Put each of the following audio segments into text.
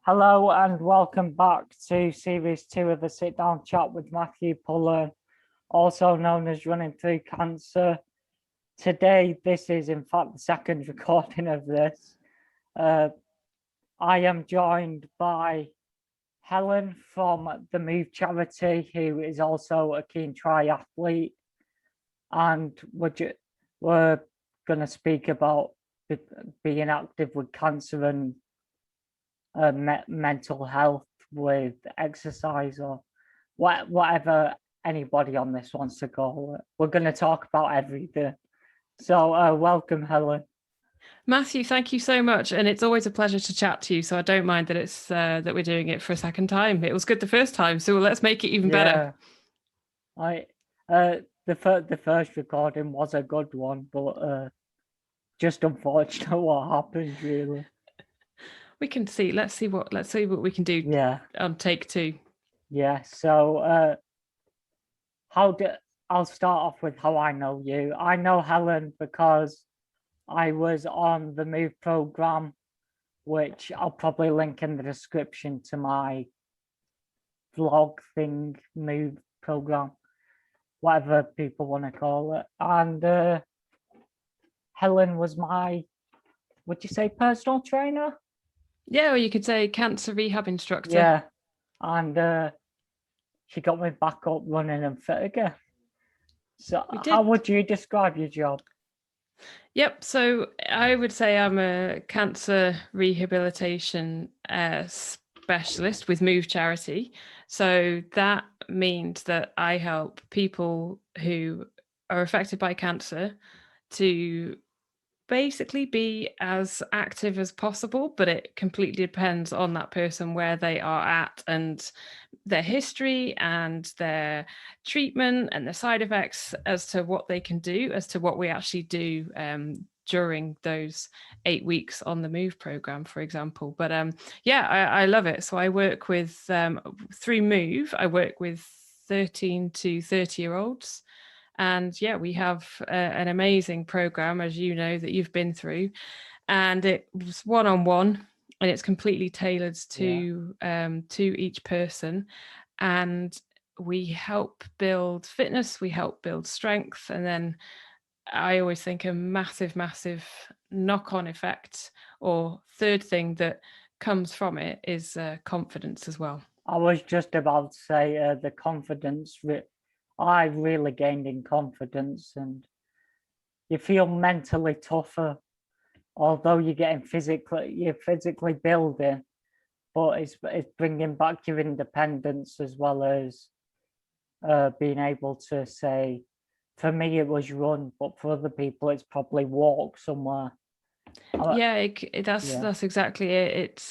Hello and welcome back to Series 2 of the Sit Down Chat with Matthew Pullan, also known as Running Through Cancer. Today, this is in fact the second recording of this. I am joined by Helen from the Move charity, who is also a keen triathlete. And we're going to speak about being active with cancer and mental health with exercise or whatever anybody on this wants to call it. We're going to talk about everything. So welcome, Helen. Matthew, thank you so much, and it's always a pleasure to chat to you. So I don't mind that it's that we're doing it for a second time. It was good the first time, so let's make it even better. The first recording was a good one, but just unfortunate what happened, really. We can see. Let's see what we can do. Yeah. On take two. Yeah. So I'll start off with how I know you. I know Helen because I was on the Move program, which I'll probably link in the description to my vlog thing, Move program, whatever people want to call it. And Helen was my, would you say, personal trainer? Yeah, or you could say cancer rehab instructor. Yeah, and she got me back up running and fit again. So how would you describe your job? Yep. So I would say I'm a cancer rehabilitation specialist with Move charity. So that means that I help people who are affected by cancer to basically be as active as possible, but it completely depends on that person, where they are at and their history and their treatment and the side effects, as to what they can do, as to what we actually do during those 8 weeks on the Move program, for example. But I love it. So I work with through Move, I work with 13 to 30-year-olds. And yeah, we have an amazing program, as you know, that you've been through, and it was one-on-one, and it's completely tailored to each person. And we help build fitness, we help build strength, and then I always think a massive knock-on effect, or third thing that comes from it, is confidence as well. I was just about to say the confidence. I really gained in confidence, and you feel mentally tougher, although you're physically building, but it's bringing back your independence, as well as being able to say, for me it was run, but for other people it's probably walk somewhere. That's exactly it.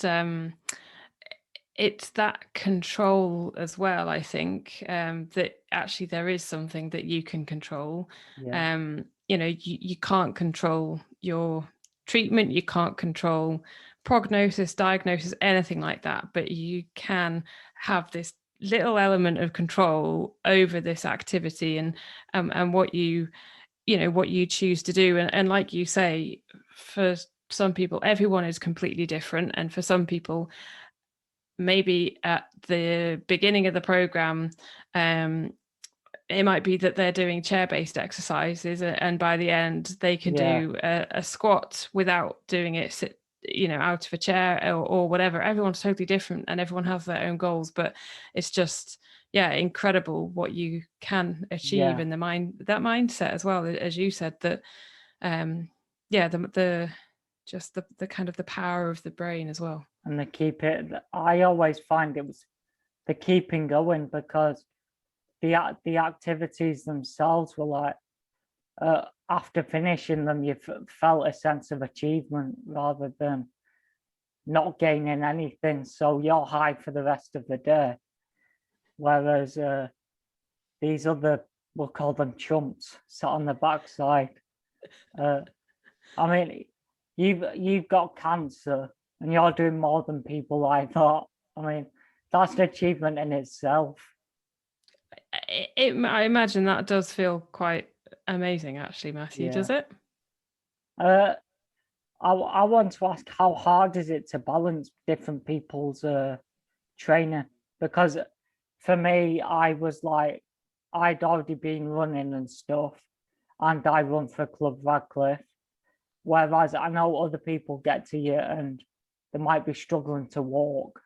It's that control as well, I think, that actually there is something that you can control. You can't control your treatment, you can't control prognosis, diagnosis, anything like that, but you can have this little element of control over this activity and what you choose to do. And like you say, for some people, everyone is completely different, and for some people, maybe at the beginning of the program, it might be that they're doing chair-based exercises, and by the end they can do a squat without doing it out of a chair or whatever. Everyone's totally different, and everyone has their own goals, but it's just incredible what you can achieve in that mindset as well, as you said, that the kind of the power of the brain as well. And I always find it was the keeping going, because the activities themselves were like, after finishing them, you felt a sense of achievement rather than not gaining anything. So you're high for the rest of the day. Whereas these other, we'll call them chumps, sat on the backside. I mean, you've got cancer and you're doing more than people like that. I mean, that's an achievement in itself. I imagine that does feel quite amazing, actually, Matthew. Does it? I want to ask, how hard is it to balance different people's training? Because for me, I was like, I'd already been running and stuff, and I run for Club Radcliffe. Whereas I know other people get to you and they might be struggling to walk.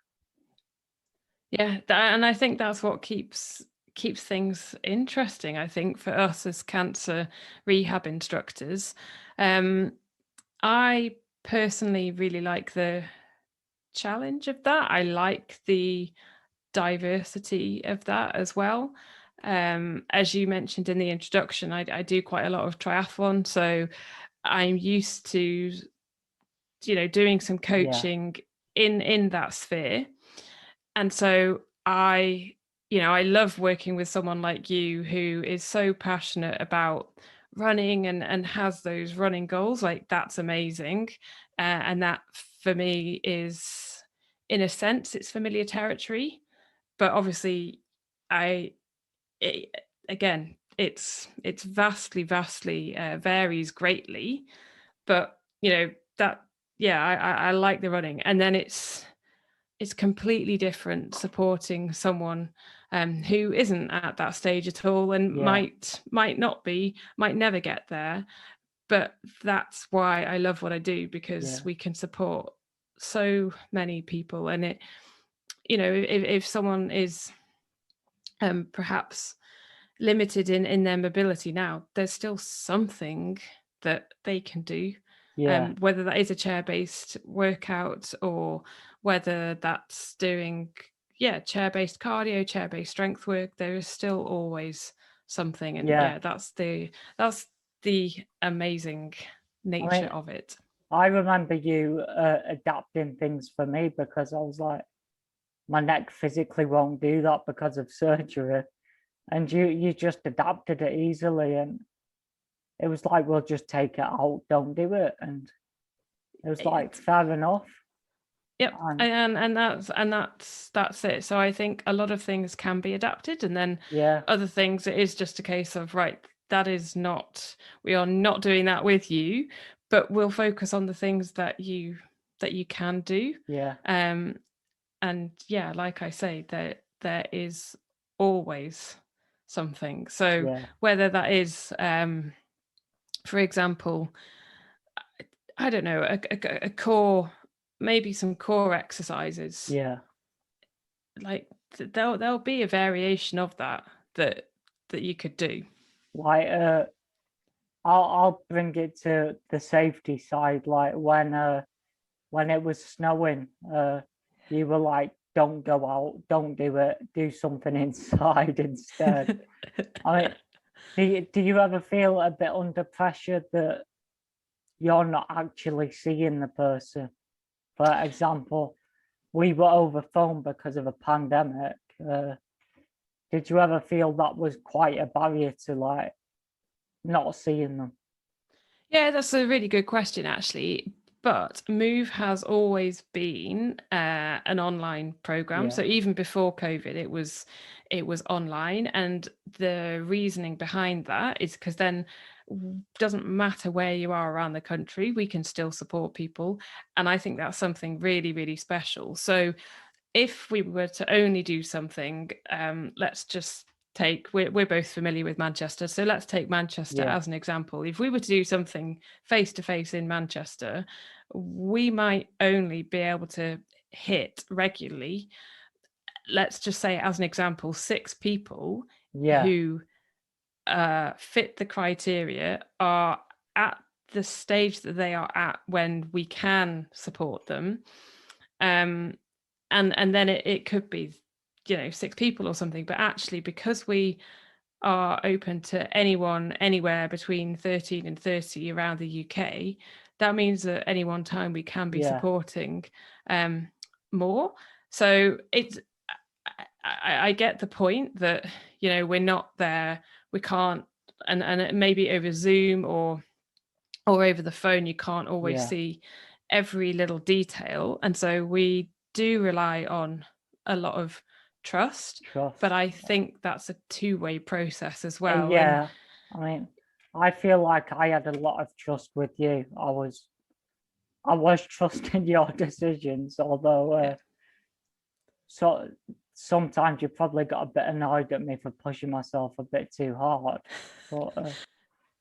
Yeah, and I think that's what keeps things interesting, I think, for us as cancer rehab instructors. I personally really like the challenge of that. I like the diversity of that as well. As you mentioned in the introduction, I do quite a lot of triathlon, so I'm used to, doing some coaching in that sphere. And so I love working with someone like you who is so passionate about running and has those running goals. Like, that's amazing. And that for me is, in a sense, it's familiar territory. But obviously, I it, again, it's vastly varies greatly. But that, yeah, I like the running, and then it's completely different supporting someone who isn't at that stage at all, and Yeah, might not be, might never get there. But that's why I love what I do, because yeah, we can support so many people. And it, if someone is perhaps limited in their mobility now, there's still something that they can do, yeah, whether that is a chair-based workout, or whether that's doing, chair-based cardio, chair-based strength work. There is still always something. And yeah. yeah, that's the amazing I nature mean, of it. I remember you adapting things for me because I was like, my neck physically won't do that because of surgery. And you just adapted it easily. And it was like, we'll just take it out, don't do it. And it was like, It- fair enough. Yep, And and that's it. So I think a lot of things can be adapted, and then yeah, other things, it is just a case of, right, that is not, we are not doing that with you, but we'll focus on the things that you can do. yeah, Um, and yeah, like I say, there is always something. So yeah, whether that is, for example, I don't know, a core, maybe some core exercises, yeah. like there'll be a variation of that you could do. Like I'll bring it to the safety side. Like when it was snowing, you were like, don't go out, don't do it, do something inside instead. I mean, do you ever feel a bit under pressure that you're not actually seeing the person? For example, we were over phone because of a pandemic. Did you ever feel that was quite a barrier to like not seeing them? Yeah, that's a really good question, actually. But Move has always been an online program. Yeah, So even before COVID, it was online, and the reasoning behind that is because then, doesn't matter where you are around the country, we can still support people, and I think that's something really, really special. So if we were to only do something, let's just take, we're both familiar with Manchester, so let's take Manchester yeah, as an example. If we were to do something face to face in Manchester, we might only be able to hit regularly, let's just say as an example, 6 people yeah, who fit the criteria, are at the stage that they are at when we can support them. And then it could be, 6 people or something, but actually, because we are open to anyone anywhere between 13 and 30 around the UK, that means that any one time we can be yeah, supporting more. So it's, I get the point that, we're not there, we can't, and maybe over Zoom or over the phone, you can't always yeah. see every little detail. And so we do rely on a lot of trust. But Trust. I think that's a two-way process as well. And Yeah, I mean, I feel like I had a lot of trust with you. I was I was trusting your decisions, although so sometimes you probably got a bit annoyed at me for pushing myself a bit too hard. But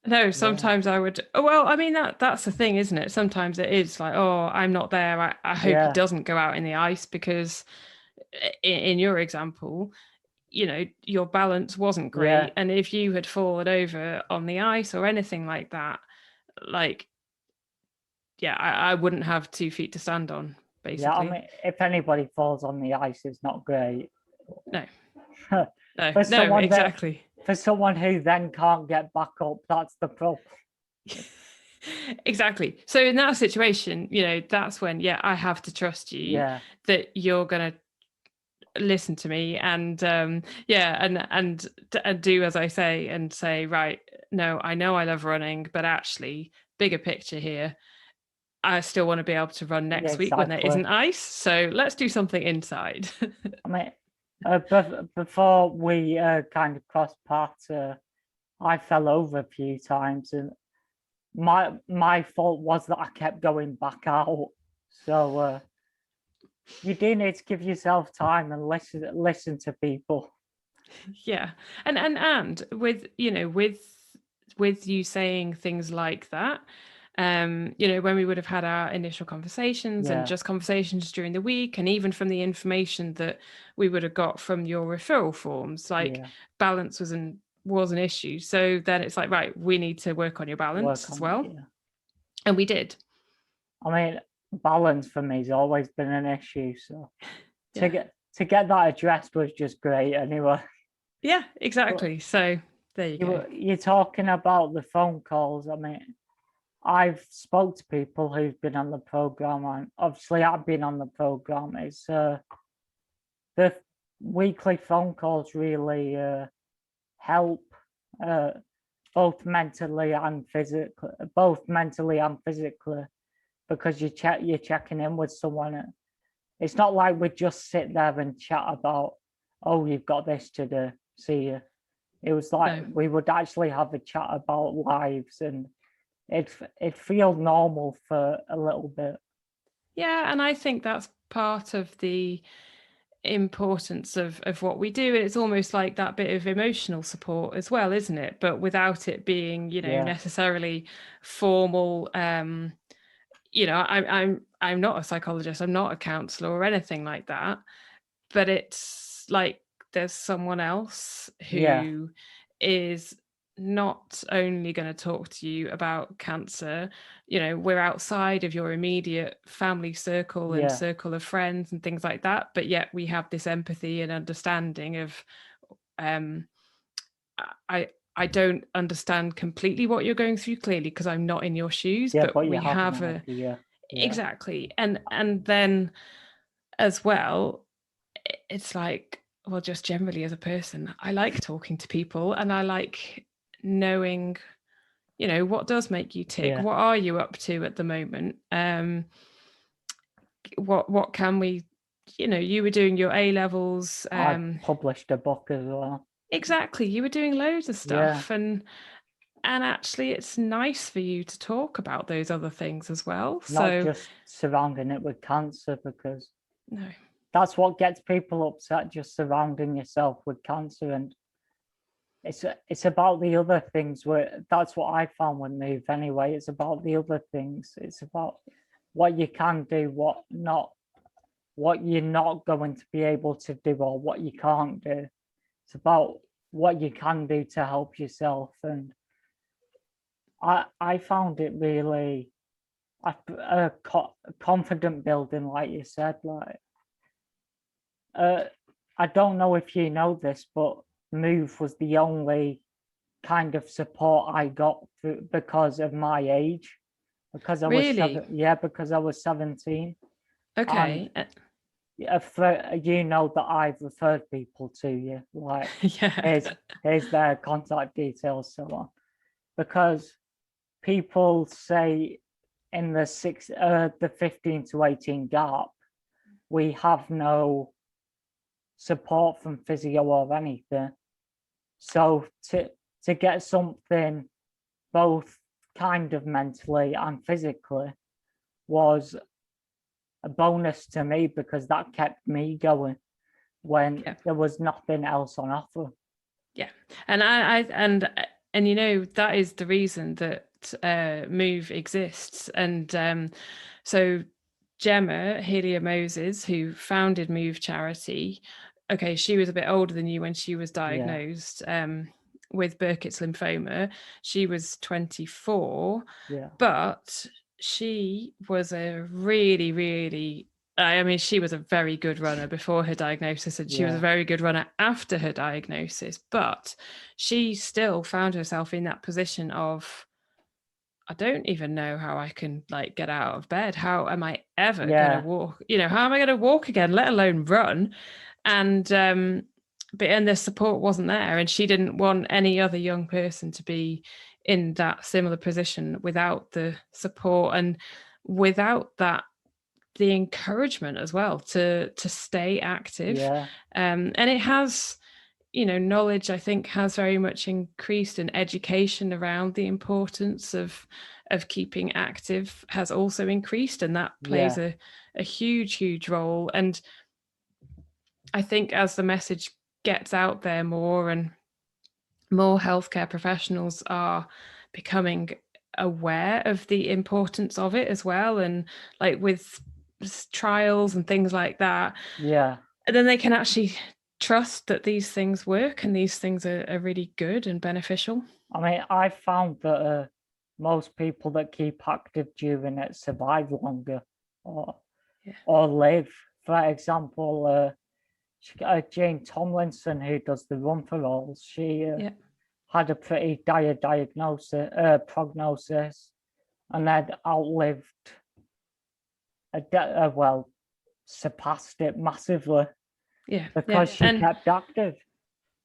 No, sometimes I would. Well, I mean that's the thing, isn't it? Sometimes it is like, oh, I'm not there. I hope he doesn't go out in the ice, because in your example, your balance wasn't great, and if you had fallen over on the ice or anything like that, like, I wouldn't have 2 feet to stand on, basically. Yeah, I mean, if anybody falls on the ice, it's not great. No. For someone exactly. For someone who then can't get back up, that's the problem. Exactly. So in that situation, that's when, I have to trust you that you're gonna listen to me and and do as I say, and say, right, no, I know I love running, but actually, bigger picture here, I still want to be able to run next week when there isn't ice. So let's do something inside. I mean, before we kind of crossed paths, I fell over a few times, and my fault was that I kept going back out. So you do need to give yourself time and listen to people. Yeah, and with with you saying things like that, when we would have had our initial conversations and just conversations during the week, and even from the information that we would have got from your referral forms, like balance was an issue. So then it's like, right, we need to work on your balance as well. And we did. I mean, balance for me has always been an issue. So to get that addressed was just great anyway. Yeah, exactly. But so there you go. You're talking about the phone calls. I mean, I've spoke to people who've been on the program, and obviously I've been on the program. It's the weekly phone calls really help, both mentally and physically, because you're checking in with someone. It's not like we just sit there and chat about, oh, you've got this to do, see you. It was like we would actually have a chat about lives, and it feels normal for a little bit. Yeah, and I think that's part of the importance of what we do, and it's almost like that bit of emotional support as well, isn't it? But without it being, necessarily formal. I'm not a psychologist, I'm not a counselor or anything like that, but it's like there's someone else who is not only going to talk to you about cancer. We're outside of your immediate family circle and circle of friends and things like that, but yet we have this empathy and understanding of I don't understand completely what you're going through, clearly, because I'm not in your shoes, but we have a exactly. And then as well, it's like, well, just generally as a person, I like talking to people, and I like knowing, what does make you tick? What are you up to at the moment? What can we, you were doing your A-levels. I published a book as well. Exactly. You were doing loads of stuff, and actually it's nice for you to talk about those other things as well. Not just surrounding it with cancer, because that's what gets people upset, just surrounding yourself with cancer. And it's about the other things. That's what I found with Move anyway. It's about the other things. It's about what you can do, what you're not going to be able to do, or what you can't do. It's about what you can do to help yourself. And I found it really a confident building, like you said. Like, I don't know if you know this, but Move was the only kind of support I got because of my age. Because I was because I was 17. Okay. You know that I've referred people to you, like here's their contact details, so on, because people say in the 15 to 18 gap, we have no support from physio or anything. So to get something both kind of mentally and physically, was a bonus to me because that kept me going when there was nothing else on offer. Yeah, and and you know, that is the reason that Move exists. And so Gemma Helia Moses, who founded Move Charity, okay, she was a bit older than you when she was diagnosed with Burkitt's lymphoma. She was 24, but she was a really, really, I mean, she was a very good runner before her diagnosis, and she was a very good runner after her diagnosis, but she still found herself in that position of, I don't even know how I can like get out of bed. How am I ever going to walk? You know, how am I going to walk again, let alone run? And the support wasn't there, and she didn't want any other young person to be in that similar position without the support and without that, the encouragement as well to stay active. And it has, you know, knowledge, I think, has very much increased, and education around the importance of keeping active has also increased, and that plays a huge role. And I think as the message gets out there more and more healthcare professionals are becoming aware of the importance of it as well, and like with trials and things like that, and then they can actually trust that these things work and these things are really good and beneficial. I mean, I found that most people that keep active during it survive longer or live. For example, Jane Tomlinson, who does the Run for Alls, she had a pretty dire prognosis, and had outlived surpassed it massively. Because she kept active.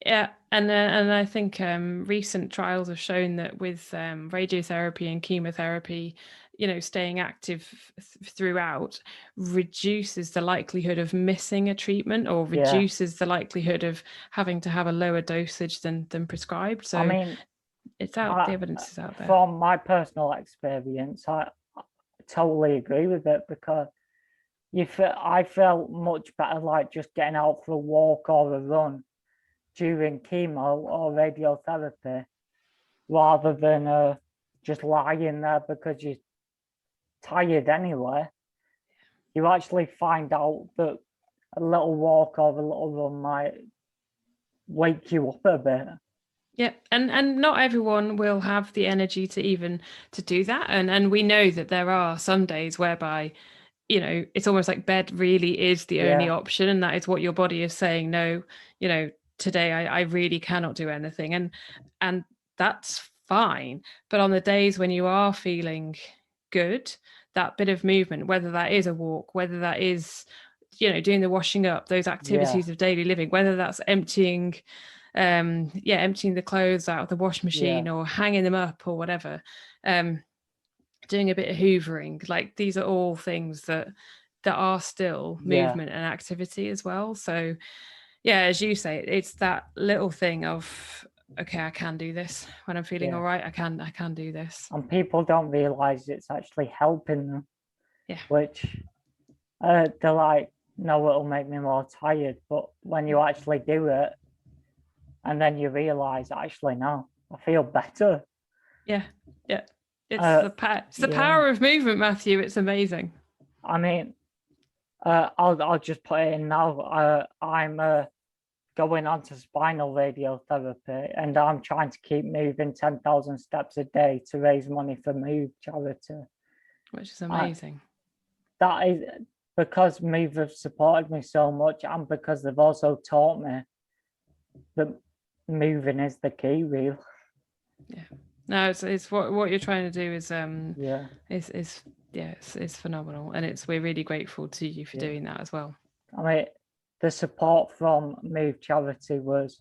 And I think recent trials have shown that with radiotherapy and chemotherapy, you know, staying active throughout reduces the likelihood of missing a treatment, or reduces the likelihood of having to have a lower dosage than prescribed. So I mean, it's out, the evidence is out there. From my personal experience, I totally agree with it, because I felt much better like just getting out for a walk or a run during chemo or radiotherapy, rather than just lying there because you're tired anyway. You actually find out that a little walk or a little run might wake you up a bit. Yeah, and not everyone will have the energy to even to do that, and we know that there are some days whereby, you know, it's almost like bed really is the only option, and that is what your body is saying, no, you know, today I really cannot do anything, and that's fine. But on the days when you are feeling good, that bit of movement, whether that is a walk, whether that is, you know, doing the washing up, those activities of daily living, whether that's emptying the clothes out of the washing machine or hanging them up or whatever, doing a bit of hoovering, like these are all things that are still movement and activity as well. So as you say, it's that little thing of, okay, I can do this when I'm feeling all right. I can do this. And people don't realize it's actually helping them. Which they're like, no, it'll make me more tired. But when you actually do it, and then you realize, actually, no, I feel better. It's the power of movement, Matthew. It's amazing. I mean, I'll just put it in now. I'm going on to spinal radiotherapy, and I'm trying to keep moving 10,000 steps a day to raise money for Move Charity. Which is amazing. That is because Move have supported me so much, and because they've also taught me that moving is the key, really. No, it's what you're trying to do is it's phenomenal, and we're really grateful to you for doing that as well. I mean, the support from Move Charity was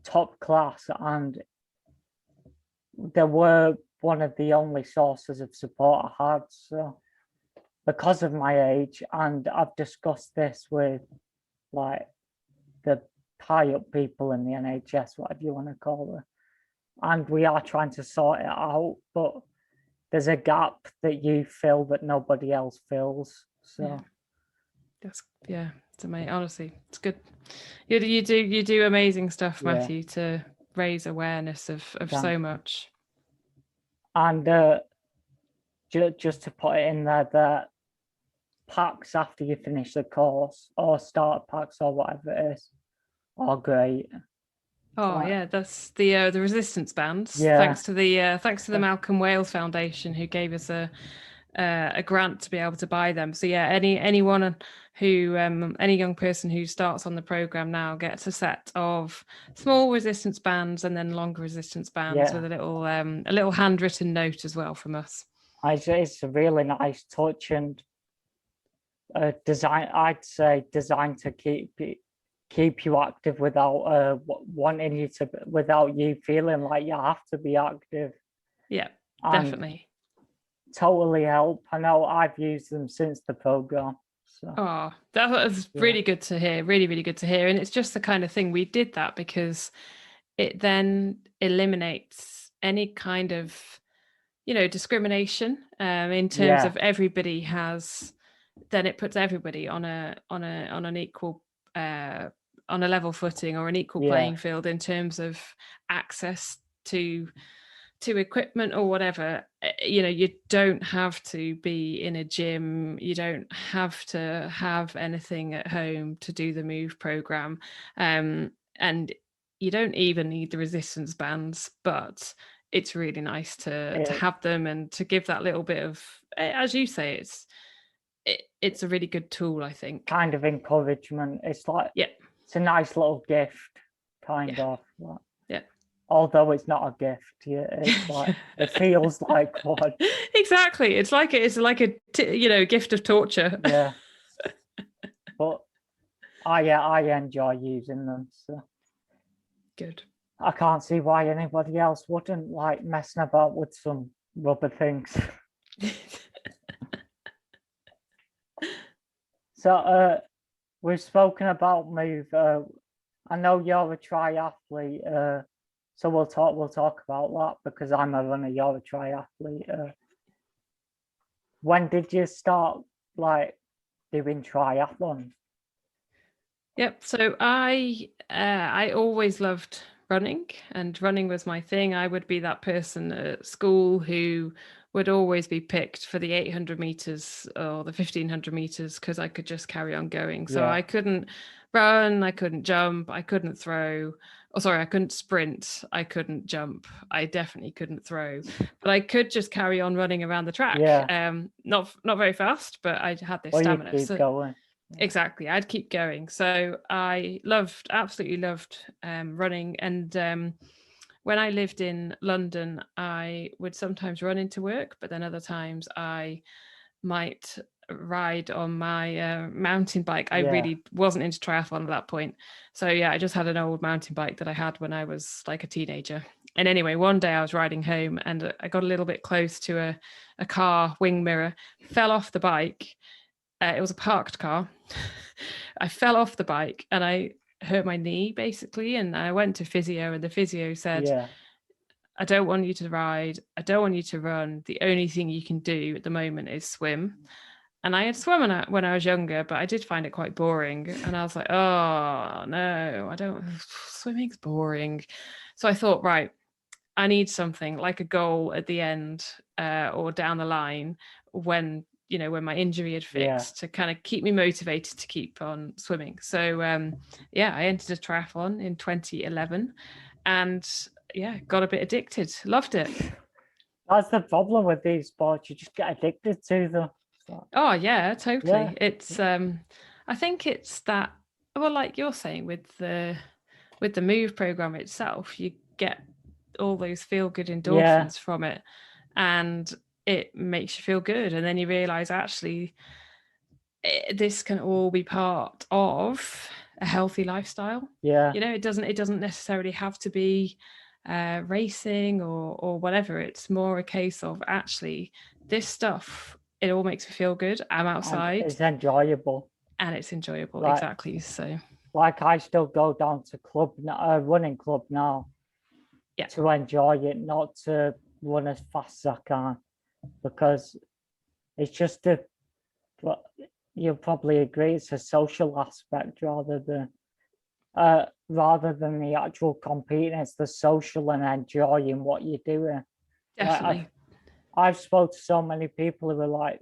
top class, and they were one of the only sources of support I had. So because of my age, and I've discussed this with like the high up people in the NHS, whatever you want to call it, and we are trying to sort it out, but there's a gap that you fill that nobody else fills. So it's amazing. Honestly, it's good. You do amazing stuff, Yeah. Matthew, to raise awareness of so much. And just to put it in there, that packs after you finish the course, or start packs or whatever it is, are great. Oh yeah, that's the resistance bands. Yeah. Thanks to the Malcolm Wales Foundation, who gave us a grant to be able to buy them. So yeah, anyone who any young person who starts on the program now gets a set of small resistance bands and then longer resistance bands with a little handwritten note as well from us. It's a really nice touch, and design. I'd say designed to keep you active without wanting you to, without you feeling like you have to be active. Yeah, and definitely. Totally help. I know I've used them since the program. So. Oh, that was really good to hear. Really, really good to hear. And it's just the kind of thing, we did that because it then eliminates any kind of, discrimination in terms of everybody has. Then it puts everybody on an equal on a level footing or an equal playing field in terms of access to equipment or whatever. You don't have to be in a gym, you don't have to have anything at home to do the move program, and you don't even need the resistance bands, but it's really nice to have them and to give that little bit of, as you say, it's a really good tool, I think. Kind of encouragement. It's like, it's a nice little gift, kind of. Like, although it's not a gift, it's like it feels like one. Exactly, it's like a gift of torture. Yeah, but I enjoy using them. So good. I can't see why anybody else wouldn't like messing about with some rubber things. So we've spoken about move. I know you're a triathlete, so we'll talk about that, because I'm a runner, you're a triathlete. When did you start like doing triathlon? Yep. So I always loved running, and running was my thing. I would be that person at school who would always be picked for the 800 meters or the 1500 meters because I could just carry on going. So I couldn't run, I couldn't jump, I couldn't throw. Oh, sorry, I couldn't sprint, I couldn't jump, I definitely couldn't throw, but I could just carry on running around the track. Not very fast, but I had this stamina. You keep going. Exactly, I'd keep going. So I absolutely loved running. And when I lived in London, I would sometimes run into work, but then other times I might ride on my mountain bike. I really wasn't into triathlon at that point. So I just had an old mountain bike that I had when I was like a teenager. And anyway, one day I was riding home and I got a little bit close to a car wing mirror, fell off the bike. It was a parked car. I fell off the bike and I hurt my knee basically. And I went to physio, and the physio said, I don't want you to ride. I don't want you to run. The only thing you can do at the moment is swim. And I had swum when I was younger, but I did find it quite boring. And I was like, oh no, swimming's boring. So I thought, right, I need something like a goal at the end or down the line when my injury had fixed to kind of keep me motivated to keep on swimming. So I entered a triathlon in 2011 and got a bit addicted. Loved it. That's the problem with these sports, you just get addicted to them. Oh yeah, totally. It's I think it's that, well, like you're saying with the move program itself, you get all those feel good endorphins from it, and it makes you feel good, and then you realize actually this can all be part of a healthy lifestyle. It doesn't necessarily have to be racing or whatever. It's more a case of actually this stuff, it all makes me feel good. I'm outside, and it's enjoyable, exactly. So like I still go down to running club now to enjoy it, not to run as fast as I can. because it's just but you'll probably agree it's a social aspect rather than the actual competing. It's the social and enjoying what you're doing. Definitely. Like I've spoke to so many people who are like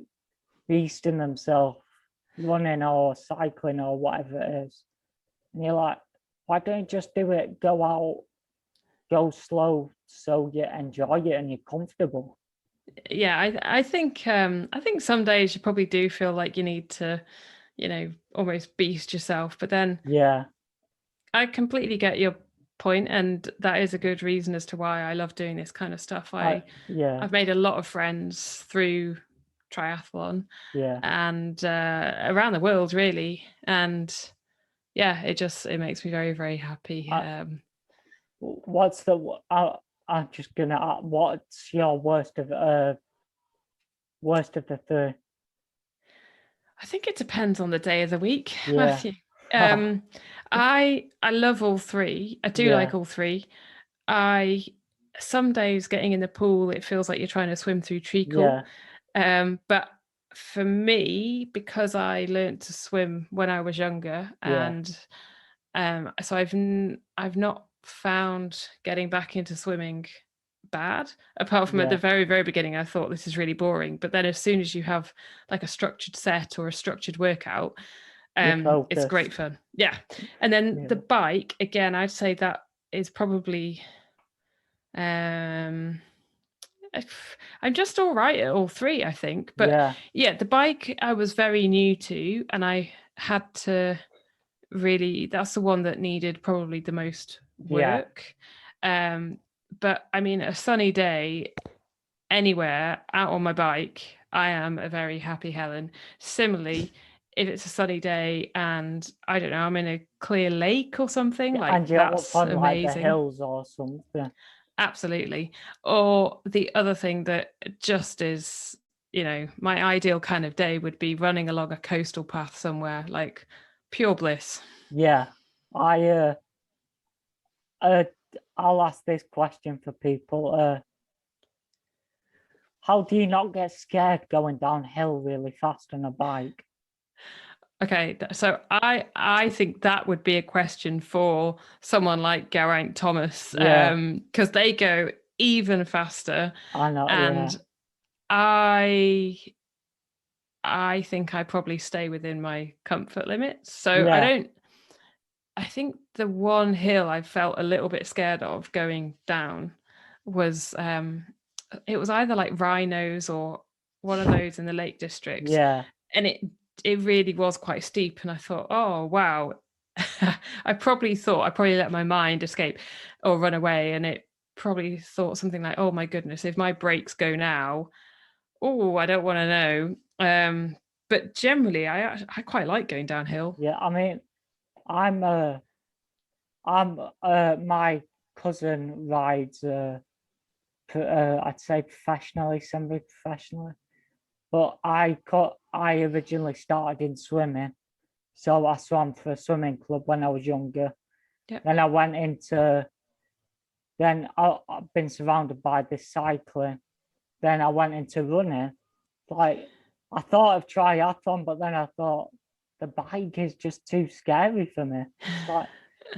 beasting themselves running or cycling or whatever it is, and you're like, why don't you just do it? Go out, go slow, so you enjoy it and you're comfortable. Yeah, I think some days you probably do feel like you need to, almost beast yourself. But then Yeah, I completely get your point, and that is a good reason as to why I love doing this kind of stuff. yeah, I've made a lot of friends through triathlon yeah. and around the world, really. And yeah, it makes me very, very happy. What's the? I'm just gonna ask, what's your worst of the three? I think it depends on the day of the week, Yeah, Matthew. I love all three. I do yeah, like all three. Some days getting in the pool, it feels like you're trying to swim through treacle. yeah, But for me, because I learned to swim when I was younger, yeah, and so I've not found getting back into swimming bad, apart from at the yeah. very, very beginning. I thought this is really boring, but then as soon as you have like a structured set or a structured workout, You're it's great focused. fun. Yeah. And then the Yeah, bike, again, I'd say that is probably um I'm just all right at all three, I think. But yeah, yeah, the bike I was very new to, and I had to really, that's the one that needed probably the most yeah, work. But I mean, a sunny day anywhere out on my bike, I am a very happy Helen. Similarly, if it's a sunny day and I don't know, I'm in a clear lake or something, yeah. And like you're up that's on like the amazing. hills or something. Absolutely. Or the other thing that just is, my ideal kind of day would be running along a coastal path somewhere, like pure bliss. Yeah, I uh, I'll ask this question for people. How do you not get scared going downhill really fast on a bike? Okay, so I think that would be a question for someone like Geraint Thomas, Yeah, because they go even faster, I know. Yeah, and I I think I probably stay within my comfort limits. So yeah, I think the one hill I felt a little bit scared of going down was it was either like rhinos or one of those in the Lake District, yeah, and it really was quite steep, and I thought, oh wow. I probably let my mind escape or run away, and it probably thought something like, oh my goodness, if my brakes go now, oh, I don't want to know. But generally I quite like going downhill. yeah. I mean, I'm my cousin rides I'd say professionally, semi-professionally, but I originally started in swimming, so I swam for a swimming club when I was younger. Yep. Then I went into I've been surrounded by this cycling. Then I went into running. Like I thought of triathlon, but then I thought the bike is just too scary for me. Like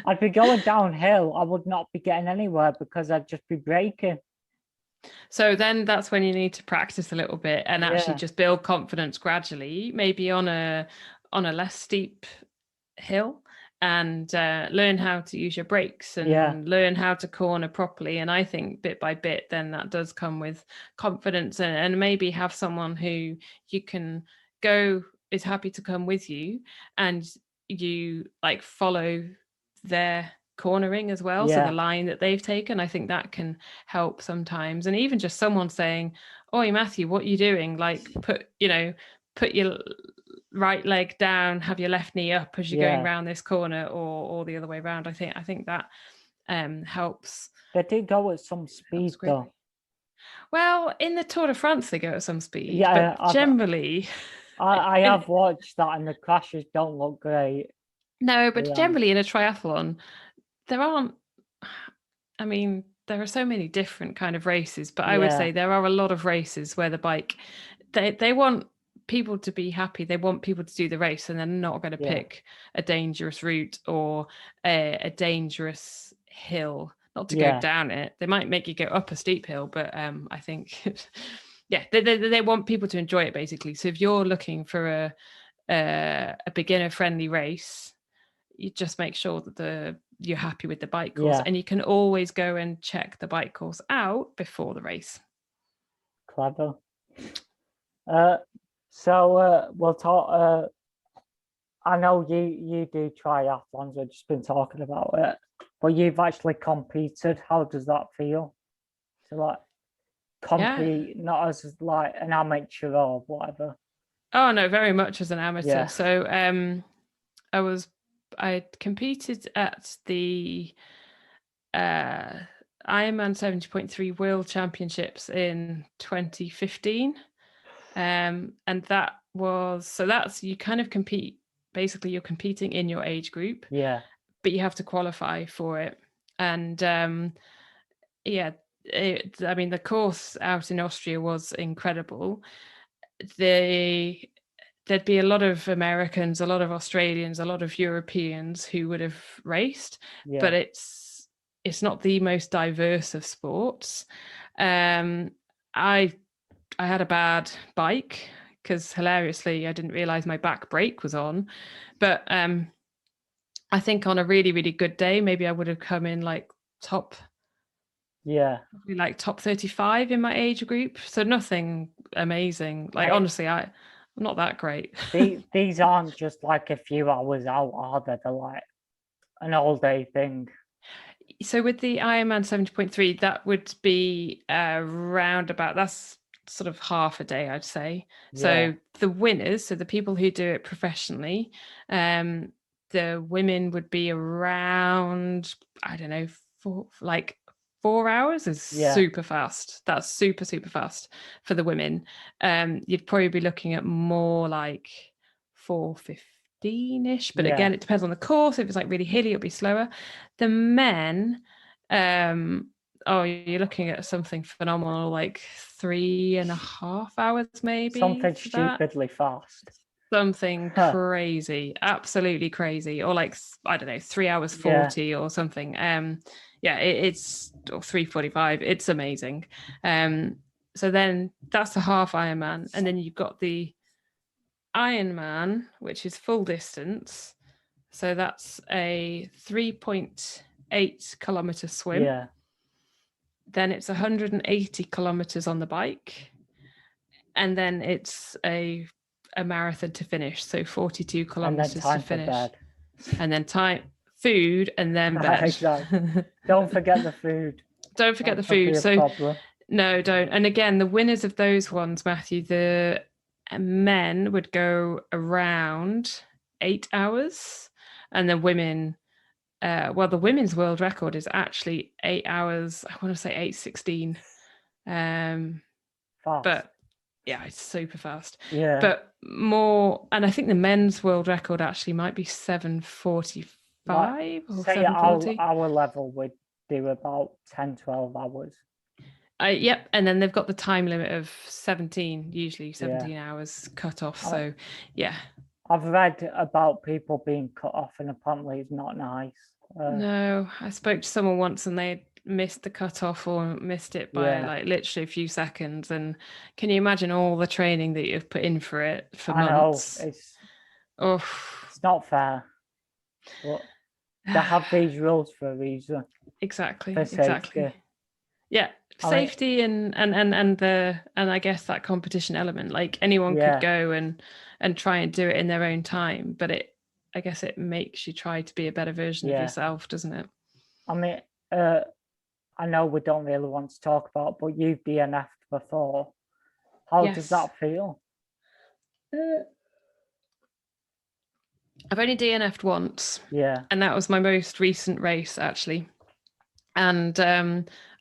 I'd be going downhill, I would not be getting anywhere because I'd just be braking. So then that's when you need to practice a little bit and actually Yeah, just build confidence gradually, maybe on a less steep hill, and learn how to use your brakes yeah, and learn how to corner properly. And I think bit by bit, then that does come with confidence, and maybe have someone who you can go is happy to come with you, and you like follow their cornering as well, so the yeah, line that they've taken. I think that can help sometimes. And even just someone saying, "Oi Matthew, what are you doing?" Like put your right leg down, have your left knee up as you're going yeah. around this corner, or the other way around. I think that helps They do go at some speed greatly. though. Well, in the Tour de France they go at some speed, Yeah, but generally I in, have watched that, and the crashes don't look great. no, To be but honest. generally in a triathlon there aren't, I mean, there are so many different kind of races, but I would Yeah. say there are a lot of races where the bike, they want people to be happy. They want people to do the race, and they're not going to Yeah. pick a dangerous route or a dangerous hill, not to go Yeah. down it. They might make you go up a steep hill, but I think, yeah, they want people to enjoy it basically. So if you're looking for a beginner friendly race, you just make sure that you're happy with the bike course, Yeah. and you can always go and check the bike course out before the race. Clever. So we'll talk. I know you do triathlons. We've just been talking about it, but you've actually competed. How does that feel to like compete, not as like an amateur or whatever? Oh no, very much as an amateur. Yeah. So I competed at the Ironman 70.3 World Championships in 2015. And that's you kind of compete, basically you're competing in your age group, Yeah. but you have to qualify for it. And yeah, I mean, the course out in Austria was incredible. There'd be a lot of Americans, a lot of Australians, a lot of Europeans who would have raced, Yeah. but it's not the most diverse of sports. I had a bad bike because hilariously I didn't realize my back brake was on, but I think on a really, really good day, maybe I would have come in like top Yeah. 35 in my age group. So nothing amazing. Like honestly, I'm not that great. These aren't just like a few hours out, are they? They're like an all day thing. So with the Ironman 70.3, that would be around about, that's sort of half a day, I'd say. Yeah. So the winners, so the people who do it professionally, the women would be around, I don't know, 4 hours is Yeah. super fast. That's super, super fast for the women. You'd probably be looking at more like 4:15-ish, but Yeah. again, it depends on the course. If it's like really hilly, it'll be slower. The men, you're looking at something phenomenal, like 3.5 hours, maybe. Something for that. stupidly fast. Something crazy, absolutely crazy, or like I don't know, 3 hours 40 or something. It's or 3:45. It's amazing. So then that's a half Ironman, and then you've got the Ironman, which is full distance. So that's a 3.8 kilometer swim. Yeah. Then it's 180 kilometers on the bike, and then it's a marathon to finish. So 42 kilometers to finish, and then time, food, and then bed. Exactly. Don't forget the food. Don't forget the food. So no, don't. And again, the winners of those ones, Matthew, the men would go around 8 hours, and the women, the women's world record is actually 8 hours. I want to say 8:16. But yeah, it's super fast. Yeah. But more, and I think the men's world record actually might be 7:45 or 7:40. Our level would do about 10, 12 hours. Yep, and then they've got the time limit of 17 hours cut off. So yeah, I've read about people being cut off, and apparently it's not nice. No, I spoke to someone once and they missed the cutoff or missed it by like literally a few seconds. And can you imagine all the training that you've put in for it for months? It's not fair. But they have these rules for a reason. Exactly. Yeah, safety and I guess that competition element. Like anyone could go and try and do it in their own time, but I guess it makes you try to be a better version of yourself, doesn't it? I mean, I know we don't really want to talk about, but you've DNF'd before. How does that feel? I've only DNF'd once. Yeah. And that was my most recent race, actually. And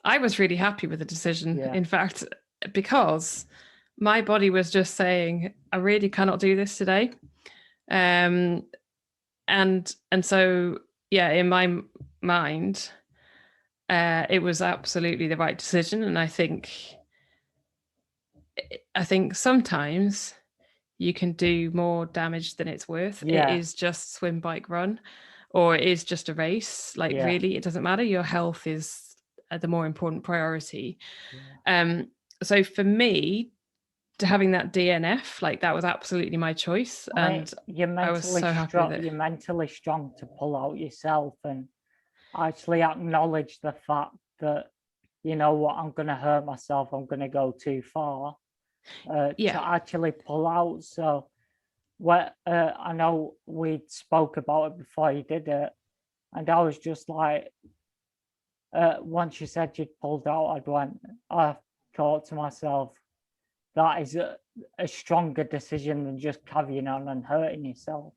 I was really happy with the decision, in fact, because my body was just saying, I really cannot do this today. And so, in my mind, it was absolutely the right decision. And I think sometimes you can do more damage than it's worth. It Yeah, is just swim, bike, run, or it is just a race. Like, yeah, really, it doesn't matter. Your health is the more important priority. yeah. So for me, to having that DNF, like, that was absolutely my choice, I mean, and I was so happy with it. you're mentally strong to pull out yourself and actually acknowledge the fact that, you know what, I'm going to hurt myself, I'm going to go too far, Yeah. to actually pull out. So, I know we spoke about it before you did it, and I was just like, once you said you'd pulled out, I thought to myself, that is a stronger decision than just carrying on and hurting yourself.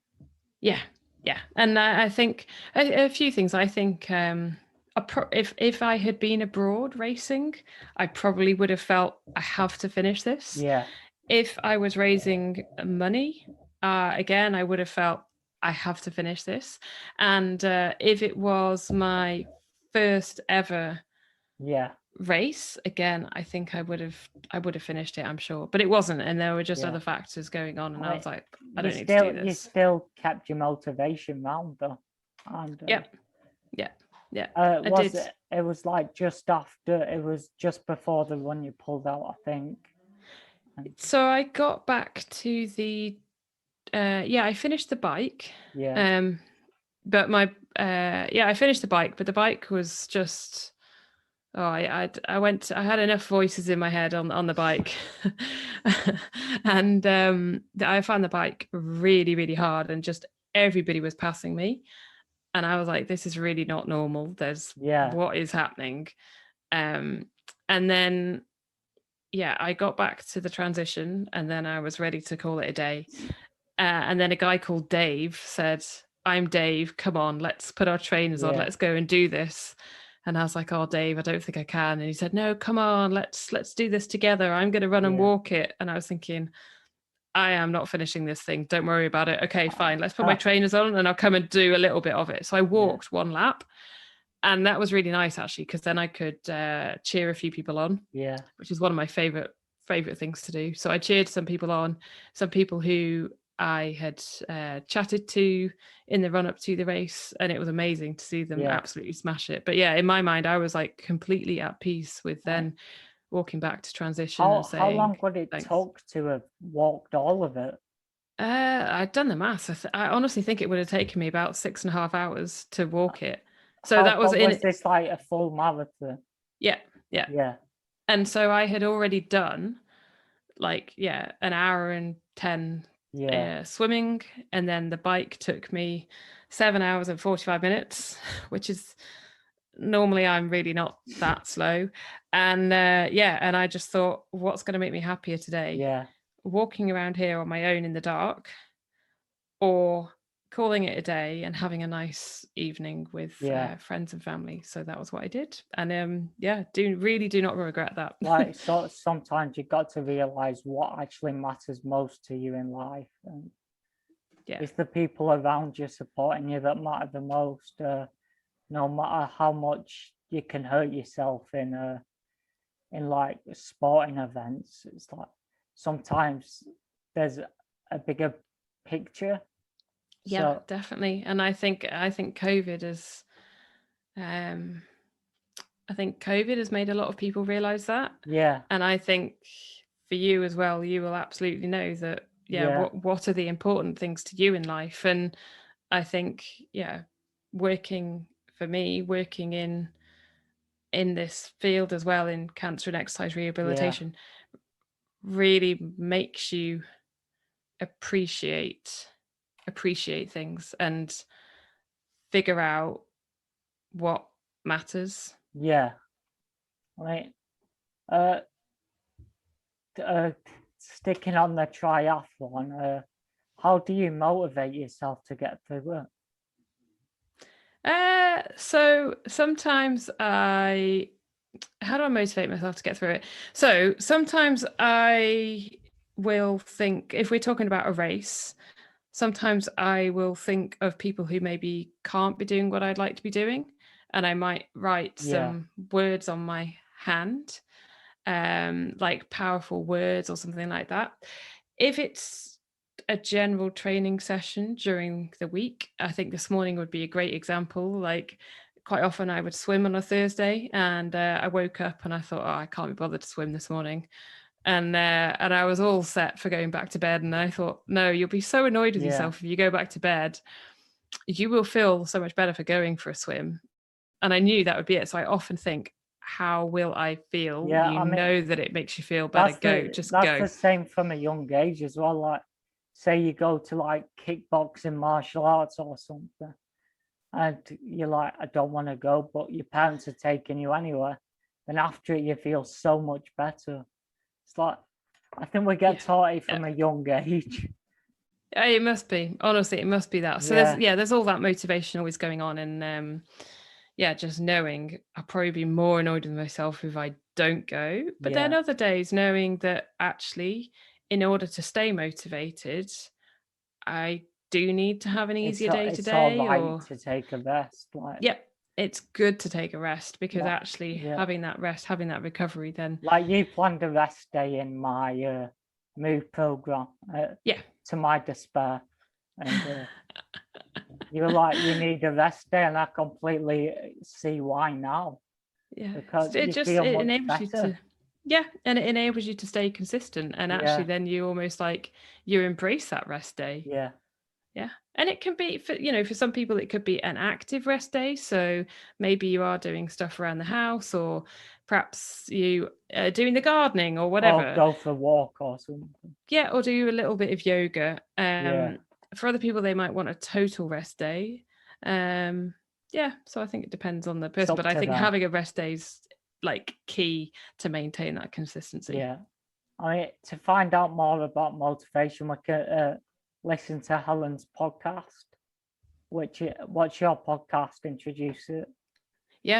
Yeah, yeah, and I think a few things. I think if I had been abroad racing, I probably would have felt I have to finish this. Yeah, If I was raising money, again, I would have felt I have to finish this. And if it was my first ever yeah, race, again, I think I would have finished it, I'm sure. But it wasn't, and there were just yeah. other factors going on, and I I mean, was like, I don't need to do you this. still kept your motivation round though, and Yep. Yeah. Yeah. I was did. it? It was like just after. It was just before the one you pulled out, I think. And So I got back to the I finished the bike. yeah, Um but my I finished the bike, but the bike was just I had enough voices in my head on the bike. And I found the bike really, really hard, and just everybody was passing me. And I was like, this is really not normal. yeah, What is happening? And then I got back to the transition, and then I was ready to call it a day. And then a guy called Dave said, "I'm Dave. Come on, let's put our trainers on. yeah, Let's go and do this." And I was like, "Oh, Dave, I don't think I can." And he said, "No, come on, let's do this together. I'm going to run and yeah. walk it." And I was thinking, I am not finishing this thing. Don't worry about it. Okay, fine. Let's put my trainers on, and I'll come and do a little bit of it. So I walked one lap, and that was really nice, actually, because then I could cheer a few people on, Yeah, which is one of my favorite things to do. So I cheered some people on, some people who I had chatted to in the run up to the race, and it was amazing to see them yeah. absolutely smash it. But yeah, in my mind, I was like completely at peace with Right. then walking back to transition and How saying long would it thanks. took to have walked all of it? I'd done the maths. I honestly think it would have taken me about 6.5 hours to walk it. So How that was far in, was this, like a full marathon? yeah, yeah. Yeah, And so I had already done an hour and 10 yeah, swimming, and then the bike took me 7 hours and 45 minutes, which is, normally I'm really not that slow. And and I just thought, what's going to make me happier today? yeah, Walking around here on my own in the dark, or calling it a day and having a nice evening with yeah. friends and family. So that was what I did. And do not regret that. Like, so sometimes you got to realize what actually matters most to you in life, and Yeah. it's the people around you supporting you that matter the most. No matter how much you can hurt yourself in like sporting events, it's like sometimes there's a bigger picture. Yeah, So definitely. And I think COVID is made a lot of people realize that. yeah, And I think for you as well, you will absolutely know that, yeah, what are the important things to you in life. And I think, working for me, working in this field as well, in cancer and exercise yeah, rehabilitation, really makes you appreciate things and figure out what matters. yeah. Right. Uh, uh, Sticking on the triathlon. How do you motivate yourself to get through it? So sometimes how do I motivate myself to get through it? So sometimes I will think, if we're talking about a race, sometimes I will think of people who maybe can't be doing what I'd like to be doing, and I might write some words on my hand, like powerful words or something like that. If it's a general training session during the week, I think this morning would be a great example. Like, quite often I would swim on a Thursday, and I woke up and I thought, oh, I can't be bothered to swim this morning. And I was all set for going back to bed. And I thought, no, you'll be so annoyed with yourself if you go back to bed. You will feel so much better for going for a swim. And I knew that would be it. So I often think, how will I feel? Yeah, You I mean, know that it makes you feel better. that's the same from a young age as well. Like, say you go to like kickboxing, martial arts or something, and you're like, I don't want to go, but your parents are taking you anyway. Then after it, you feel so much better. It's like, I think we get taught it from a young age. It must be, honestly, it must be that. So there's all that motivation always going on, and just knowing I'll probably be more annoyed with myself if I don't go. But then other days, knowing that actually, in order to stay motivated, I do need to have an easier day today. It's all right to take a rest. Like, it's good to take a rest, because actually having that rest, having that recovery, then like you planned a rest day in my move program. To my despair, and you were like, you need a rest day, and I completely see why now. Because it enables you to and it enables you to stay consistent, and actually then you almost like you embrace that rest day. And it can be for some people it could be an active rest day, so maybe you are doing stuff around the house, or perhaps you are doing the gardening or whatever, or go for a walk or something, or do a little bit of yoga. For other people, they might want a total rest day. So I think it depends on the person, but I think having a rest day is like key to maintain that consistency. I mean, to find out more about motivation, we can listen to Helen's podcast. What's your podcast? Introduce it.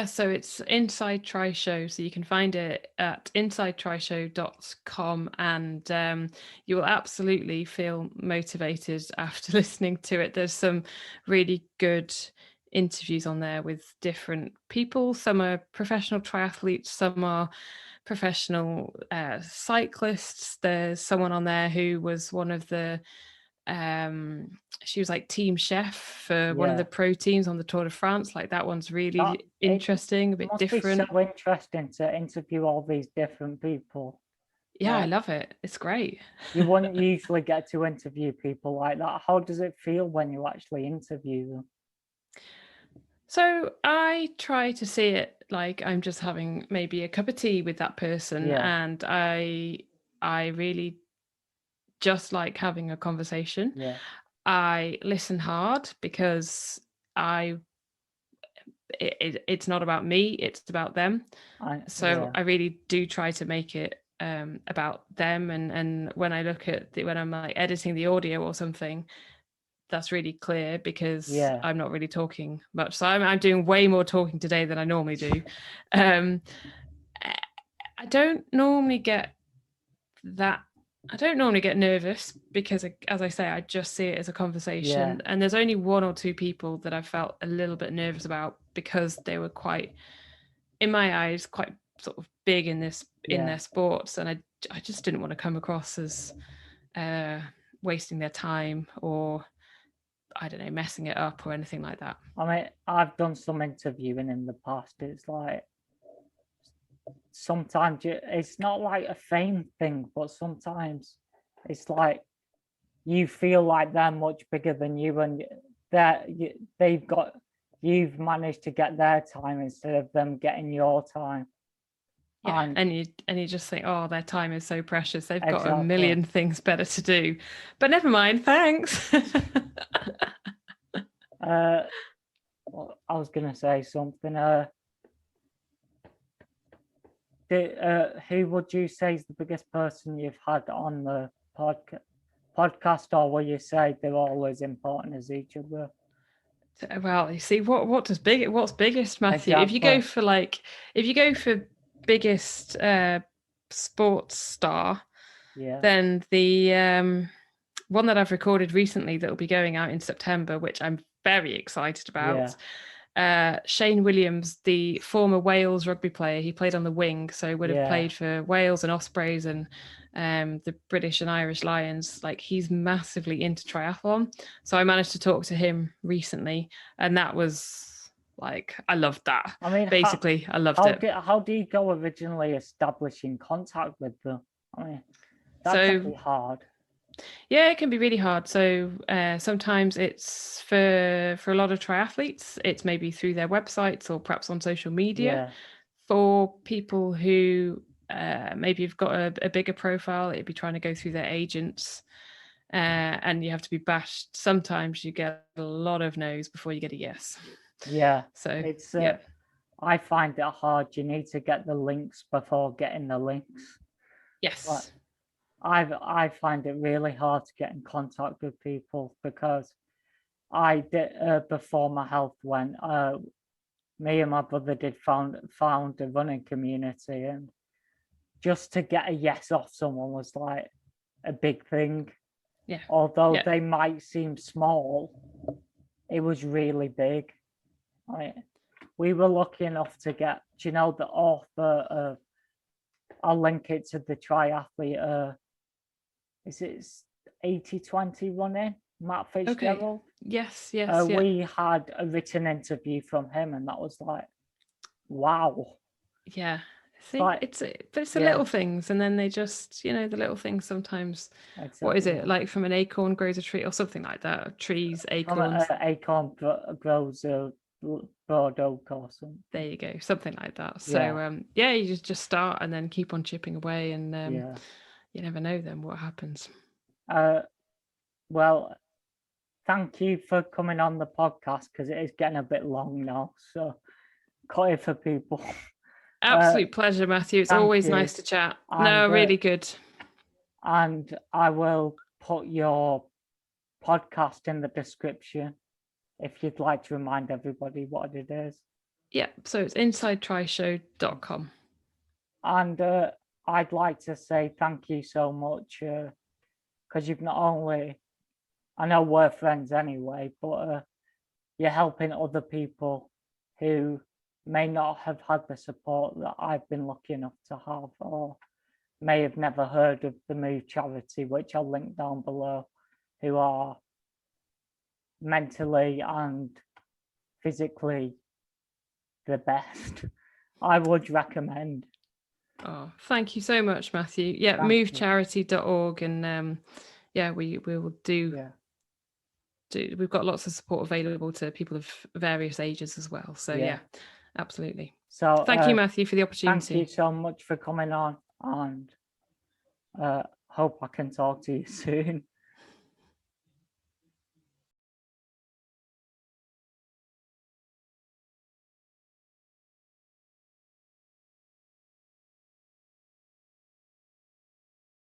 So it's Inside Tri Show. So you can find it at insidetrishow.com, and you will absolutely feel motivated after listening to it. There's some really good interviews on there with different people. Some are professional triathletes, some are professional cyclists. There's someone on there who was one of the she was like team chef for one of the pro teams on the Tour de France. Like, that one's really interesting, a bit different. Be so interesting to interview all these different people. I love it. It's great. You wouldn't usually get to interview people like that. How does it feel when you actually interview them? So I try to see it like I'm just having maybe a cup of tea with that person, and I really just like having a conversation. I listen hard, because it's not about me, it's about them. I really do try to make it about them, and when I look at when I'm like editing the audio or something, that's really clear, because I'm not really talking much. So I'm doing way more talking today than I normally do. I don't normally get nervous, because, as I say, I just see it as a conversation. And there's only one or two people that I felt a little bit nervous about, because they were quite, in my eyes, quite sort of big in their sports, and I just didn't want to come across as wasting their time, or I don't know, messing it up or anything like that. I mean, I've done some interviewing in the past. It's like, sometimes it's not like a fame thing, but sometimes it's like you feel like they're much bigger than you, and you've managed to get their time instead of them getting your time. And you just think, oh, their time is so precious. They've got a million things better to do. But never mind, thanks. Well, I was gonna say something. Who would you say is the biggest person you've had on the podcast, or will you say they're all as important as each other? Well, you see, what's biggest, Matthew? Exactly. If you go for biggest sports star, then the one that I've recorded recently that will be going out in September, which I'm very excited about, Shane Williams, the former Wales rugby player, he played on the wing, so would have played for Wales and Ospreys and the British and Irish Lions. Like, he's massively into triathlon. So I managed to talk to him recently, and that was like, I loved that. I mean, basically, I loved it. How do you go originally establishing contact with them? I mean, that can be hard. Yeah, it can be really hard. So sometimes it's for a lot of triathletes, it's maybe through their websites or perhaps on social media. Yeah. For people who maybe have got a bigger profile, it'd be trying to go through their agents, and you have to be bashed. Sometimes you get a lot of no's before you get a yes. Yeah. So it's I find it hard. You need to get the links before getting the links. Yes. But I find it really hard to get in contact with people, because I did before my health went. Me and my brother did found a running community, and just to get a yes off someone was like a big thing. Yeah. Although they might seem small, it was really big. We were lucky enough to get, do you know, the author of, I'll link it to the triathlete, is it 80-20 running, Matt Fitzgerald? Yes. We had a written interview from him, and that was like, wow. Yeah. See, it's the little things, and then they just, the little things sometimes. Exactly. What is it, like from an acorn grows a tree or something like that? Trees, acorns. From an acorn grows a broad oak or something. There you go, something like that. So you just start and then keep on chipping away, and you never know then what happens. Well, thank you for coming on the podcast, because it is getting a bit long now, so cut it for people. Absolute pleasure, Matthew. It's always nice to chat. No, really good. And I will put your podcast in the description if you'd like to remind everybody what it is. Yeah, so it's insidetrishow.com. And I'd like to say thank you so much, because you've not only, I know we're friends anyway, but you're helping other people who may not have had the support that I've been lucky enough to have, or may have never heard of the Move charity, which I'll link down below, who are mentally and physically the best. I would recommend. Oh, thank you so much, Matthew. Yeah, movecharity.org, and we will do. We've got lots of support available to people of various ages as well. So yeah, absolutely. So thank you, Matthew, for the opportunity. Thank you so much for coming on, and hope I can talk to you soon.